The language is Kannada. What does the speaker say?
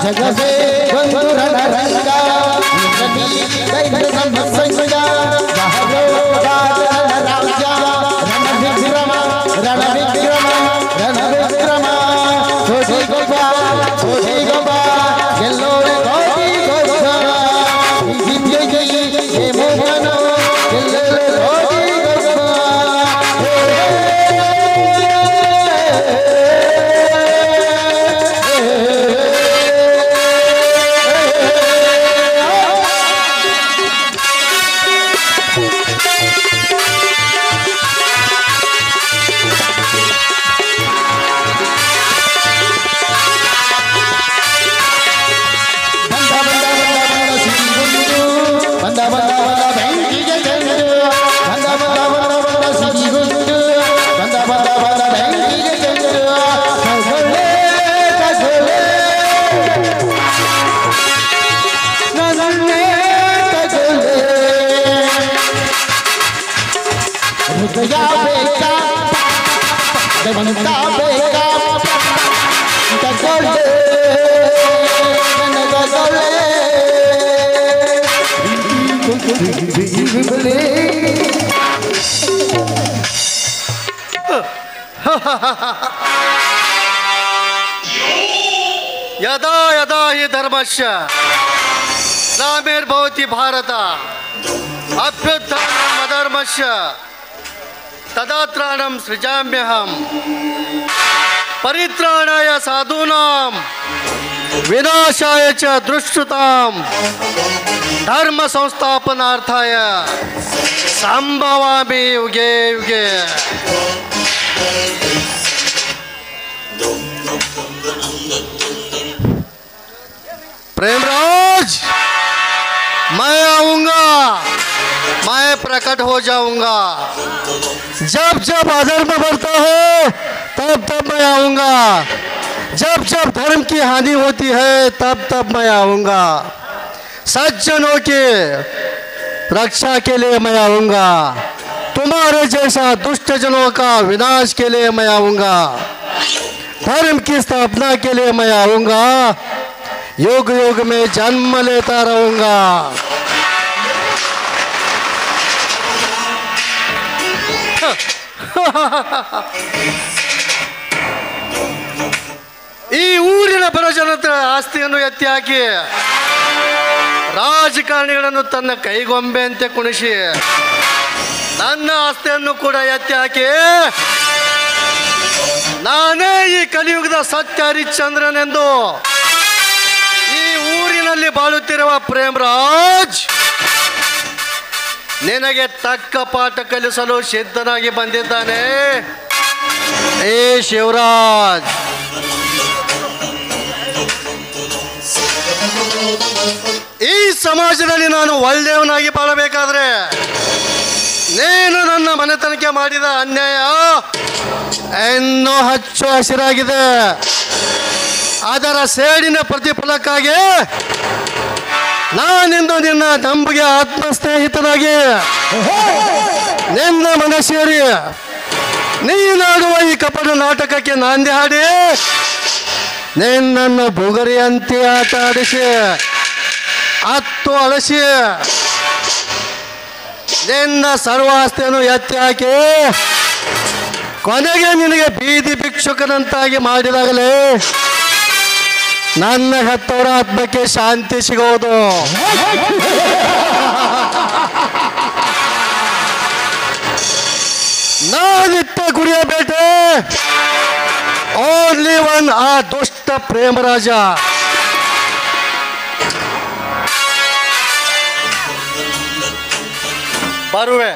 ಜಗವೇ ಒಂದು ರಣರಂಗ ಸಂಗ ರಾಜ ರಣವಿಕ್ರಮ ರಣವಿಕ್ರಮ ರಣವಿಕ್ರಮ ಕೋಟಿ ಗೊಬ್ಬ ಎಲ್ಲೋರೆ ಕೋಟಿ ಗೊಬ್ಬ ಜೈ ಮೋಹನ ಎಲ್ಲೆಲ್ಲ ಕೋಟಿ ಗೊಬ್ಬ यदा यदा हि धर्मस्य ग्लामिर्भवति भारत अभ्युत्थानम् अधर्मस्य तदात्राणं सृजाम्यहं परित्राणाय साधूनां विनाशाय च दुष्कृतां धर्म संस्थापनार्थाय संभवामि युगे युगे। प्रेमराज, मैं आऊंगा, मैं प्रकट हो जाऊंगा। जब जब अधर्म बढ़ता है तब तब मैं आऊंगा, जब जब धर्म की हानि होती है तब तब मैं आऊंगा। सज्जनों की रक्षा के लिए मैं आऊंगा, तुम्हारे जैसा दुष्ट जनों का विनाश के लिए मैं आऊंगा, धर्म की स्थापना के लिए मैं आऊंगा, युग युग में जन्म लेता रहूंगा। ಈ ಊರಿನ ಬಡಜನರ ಆಸ್ತಿಯನ್ನು ಎತ್ತಿ ಹಾಕಿ ರಾಜಕಾರಣಿಗಳನ್ನು ತನ್ನ ಕೈಗೊಂಬೆಯಂತೆ ಕುಣಿಸಿ ನನ್ನ ಆಸ್ತಿಯನ್ನು ಕೂಡ ಎತ್ತಿ ಹಾಕಿ ನಾನೇ ಈ ಕಲಿಯುಗದ ಸತ್ಯ ಹರಿಶ್ಚಂದ್ರನೆಂದು ಈ ಊರಿನಲ್ಲಿ ಬಾಳುತ್ತಿರುವ ಪ್ರೇಮರಾಜ್ ನಿನಗೆ ತಕ್ಕ ಪಾಠ ಕಲಿಸಲು ಸಿದ್ಧನಾಗಿ ಬಂದಿದ್ದಾನೆ। ಏ ಶಿವರಾಜ್, ಈ ಸಮಾಜದಲ್ಲಿ ನಾನು ಒಳ್ಳೆಯವನಾಗಿ ಬಾಳಬೇಕಾದ್ರೆ ನೀನು ನನ್ನ ಮನೆತನಕ್ಕೆ ಮಾಡಿದ ಅನ್ಯಾಯ ಇನ್ನೂ ಹಚ್ಚು ಹಸಿರಾಗಿದೆ। ಅದರ ಸೇಡಿನ ಪ್ರತಿಫಲಕ್ಕಾಗಿ ನಾನಿಂದು ನಿನ್ನ ನಂಬಿಕೆ ಆತ್ಮಸ್ನೇಹಿತನಾಗಿ ನಿನ್ನ ಮನೆ ಸೇರಿ ನೀನಾಡುವ ಈ ಕಪಟ ನಾಟಕಕ್ಕೆ ನಾಂದಿ ಹಾಡಿ ನಿನ್ನನ್ನು ಬುಗರಿಯಂತೆ ಆಟ ಆಡಿಸಿ ಹತ್ತು ಅಳಸಿ ನಿನ್ನ ಸರ್ವಾಸ್ತಿಯನ್ನು ಎತ್ತಿ ಹಾಕಿ ಕೊನೆಗೆ ನಿನಗೆ ಬೀದಿ ಭಿಕ್ಷುಕನಂತಾಗಿ ಮಾಡಿದಾಗಲೇ ನನ್ನ ಹೆತ್ತವರ ಆತ್ಮಕ್ಕೆ ಶಾಂತಿ ಸಿಗೋದು। ನಾನಿತ್ತ ಗುರಿಯ ಬೇಟೆ ಓನ್ಲಿ ಒನ್, ಆ ದುಷ್ಟ ಪ್ರೇಮರಾಜ। ಬರುವೆ।